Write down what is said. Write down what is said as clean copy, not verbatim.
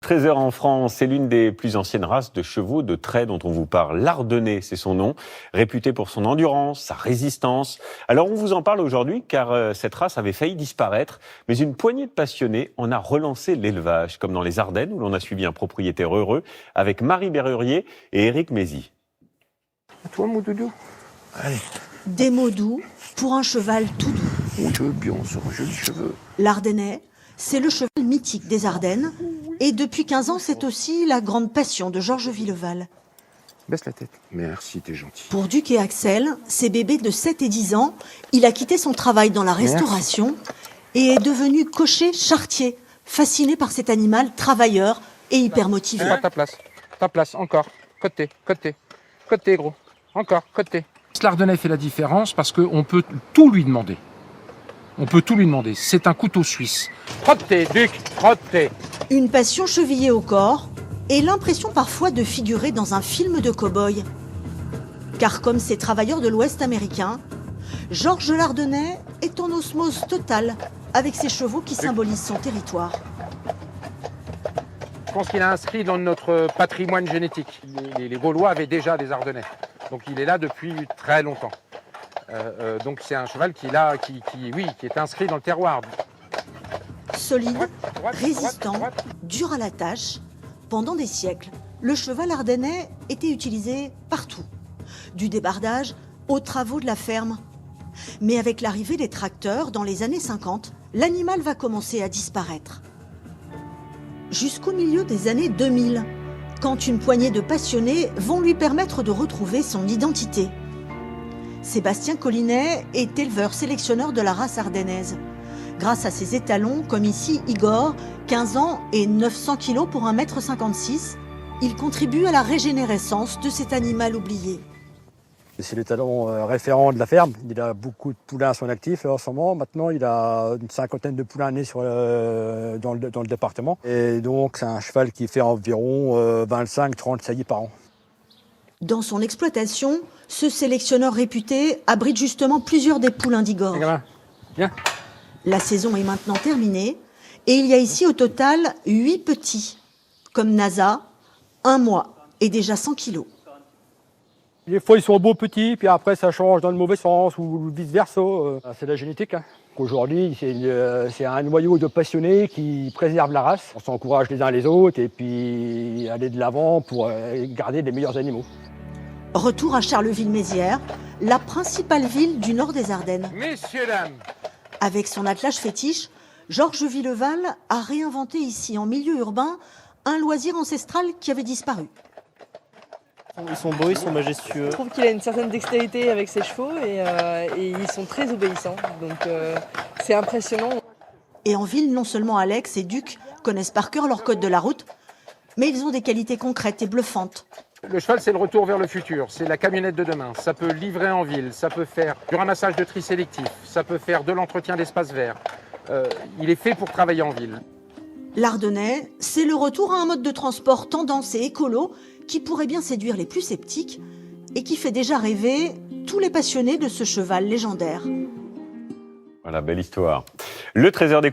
13 heures en France, c'est l'une des plus anciennes races de chevaux de trait dont on vous parle. L'Ardennais, c'est son nom, réputé pour son endurance, sa résistance. Alors on vous en parle aujourd'hui car cette race avait failli disparaître, mais une poignée de passionnés en a relancé l'élevage, comme dans les Ardennes où l'on a suivi un propriétaire heureux avec Marie Berrurier et Éric Mézy. À toi mon doudou. Allez. Des mots doux pour un cheval tout doux. Mon Dieu, bien sur un joli cheveu. L'Ardennais, c'est le cheval mythique des Ardennes. Et depuis 15 ans, c'est aussi la grande passion de Georges Villeval. Baisse la tête. Merci, t'es gentil. Pour Duc et Axel, ses bébés de 7 et 10 ans, il a quitté son travail dans la restauration et est devenu cocher charretier, fasciné par cet animal travailleur et hyper motivé. Ta place, encore. Côté, gros. Encore, côté. L'Ardennais fait la différence parce qu'on peut tout lui demander. C'est un couteau suisse. Côté, Duc, côté. Une passion chevillée au corps et l'impression parfois de figurer dans un film de cow-boy. Car comme ces travailleurs de l'Ouest américain, Georges Lardennais est en osmose totale avec ses chevaux qui symbolisent son territoire. Je pense qu'il a inscrit dans notre patrimoine génétique. Les Gaulois avaient déjà des Ardennais. Donc il est là depuis très longtemps. Donc c'est un cheval qui est inscrit dans le terroir. Solide, résistant, dur à la tâche, pendant des siècles, le cheval ardennais était utilisé partout. Du débardage aux travaux de la ferme. Mais avec l'arrivée des tracteurs dans les années 50, l'animal va commencer à disparaître. Jusqu'au milieu des années 2000, quand une poignée de passionnés vont lui permettre de retrouver son identité. Sébastien Collinet est éleveur sélectionneur de la race ardennaise. Grâce à ses étalons, comme ici Igor, 15 ans et 900 kg pour 1,56 m, il contribue à la régénérescence de cet animal oublié. C'est l'étalon référent de la ferme. Il a beaucoup de poulains à son actif en ce moment. Maintenant, il a une cinquantaine de poulains nés dans le département. Et donc, c'est un cheval qui fait environ 25-30 saillies par an. Dans son exploitation, ce sélectionneur réputé abrite justement plusieurs des poulains d'Igor. Viens. La saison est maintenant terminée et il y a ici au total 8 petits, comme Nasa, 1 mois et déjà 100 kilos. Des fois, ils sont beaux petits, puis après, ça change dans le mauvais sens ou vice-versa. C'est la génétique. Aujourd'hui, c'est un noyau de passionnés qui préserve la race. On s'encourage les uns les autres et puis aller de l'avant pour garder les meilleurs animaux. Retour à Charleville-Mézières, la principale ville du nord des Ardennes. Messieurs, dames. Avec son attelage fétiche, Georges Villeval a réinventé ici, en milieu urbain, un loisir ancestral qui avait disparu. Ils sont beaux, ils sont majestueux. Je trouve qu'il a une certaine dextérité avec ses chevaux et ils sont très obéissants. Donc c'est impressionnant. Et en ville, non seulement Alex et Duc connaissent par cœur leur code de la route, mais ils ont des qualités concrètes et bluffantes. Le cheval, c'est le retour vers le futur. C'est la camionnette de demain. Ça peut livrer en ville, ça peut faire du ramassage de tri sélectif, ça peut faire de l'entretien d'espaces verts. Il est fait pour travailler en ville. L'Ardennais, c'est le retour à un mode de transport tendance et écolo qui pourrait bien séduire les plus sceptiques et qui fait déjà rêver tous les passionnés de ce cheval légendaire. Voilà, belle histoire. Le Trésor des